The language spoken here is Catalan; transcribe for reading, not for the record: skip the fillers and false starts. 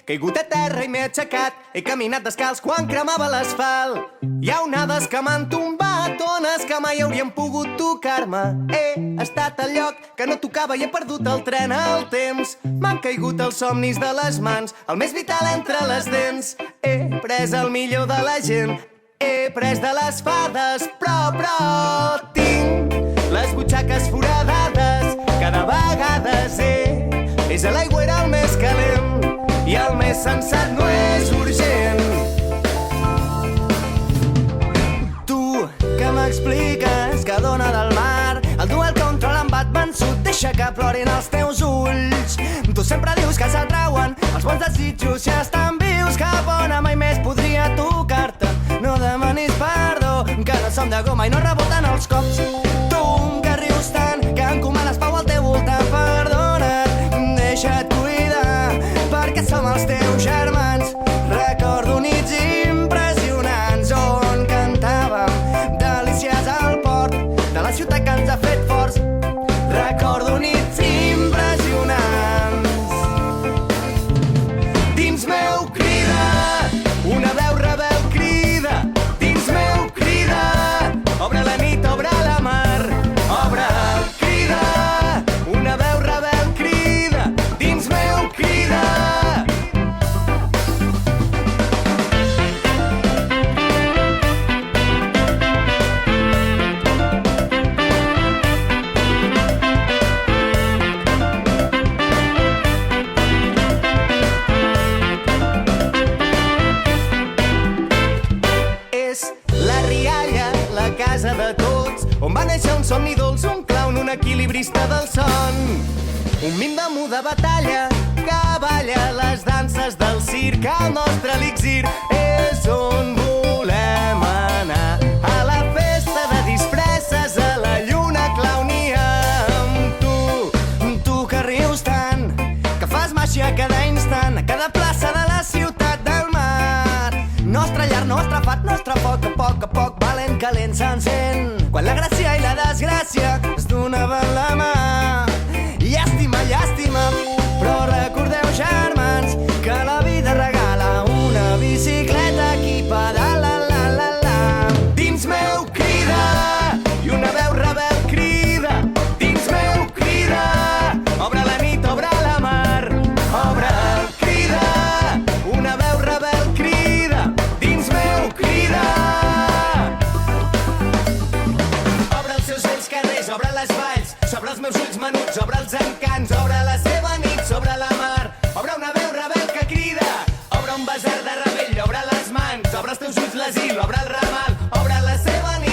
caigut a terra i m'he aixecat. He caminat descalç quan cremava l'asfalt. Hi ha onades que m'han tombat, ones que mai haurien pogut tocar-me. He estat al lloc que no tocava i he perdut el tren al temps. M'han caigut els somnis de les mans, el més vital entre les dents. He pres el millor de la gent, he pres de les fades, però tinc les butxaques foradades. Cada vegada sé, és a l'aigüera el més calent i el més sensat no és urgent. Tu, que m'expliques que dona del mar el duel contra l'embat vençut, deixa que plorin els teus ulls. Tu sempre dius que s'atrauen els bons desitjos si estan vius, que bona mai més podria tocar-te. No demanis perdó, que no som de goma i no reboten els cops. Tu, que rius tant, que encomanes pau al teu voltant. Perdona't, deixa't cuidar, perquè som els teus germans. Recordo nits impressionants on cantàvem delícies al port de la ciutat que ens ha fet forts. Recordo nits impressionants. Dins meu crida una veu rebel, crida. Dins meu crida, obre la nit, obre la mar. Obre, crida, una veu rebel, crida. Dins meu crida. És la rialla, la casa de tots, on va néixer un somni dolç, un clown, un equilibrista del son. Un mint de muda batalla que balla les danses del circ. El nostre elixir és on volem anar, a la festa de disfresses, a la lluna clownia. Amb tu que rius tant, que fas màgia cada instant, a cada plaça de la ciutat del mar. Nostra llar, nostre fat, nostre foc, a poc, valent, calent, s'encén. Quan la gràcia i la desgràcia es donaven la mà. Llàstima, llàstima, però recordeu, germans, que la vida regala una bicicleta equipada, la. Dins meu crida, i una veu rebel crida. Dins meu crida, obre la nit, obre la mar. Obre, crida, una veu rebel crida. Dins meu crida. Obre els seus vells carrers, obre les valls, sobre els meus ulls menuts, obre els encants, obre la seva nit sobre la mar. Obre una veu rebel que crida, obre un basar de rebell, obre les mans, obre els teus ulls l'asil, obre el ramal, obre la seva nit.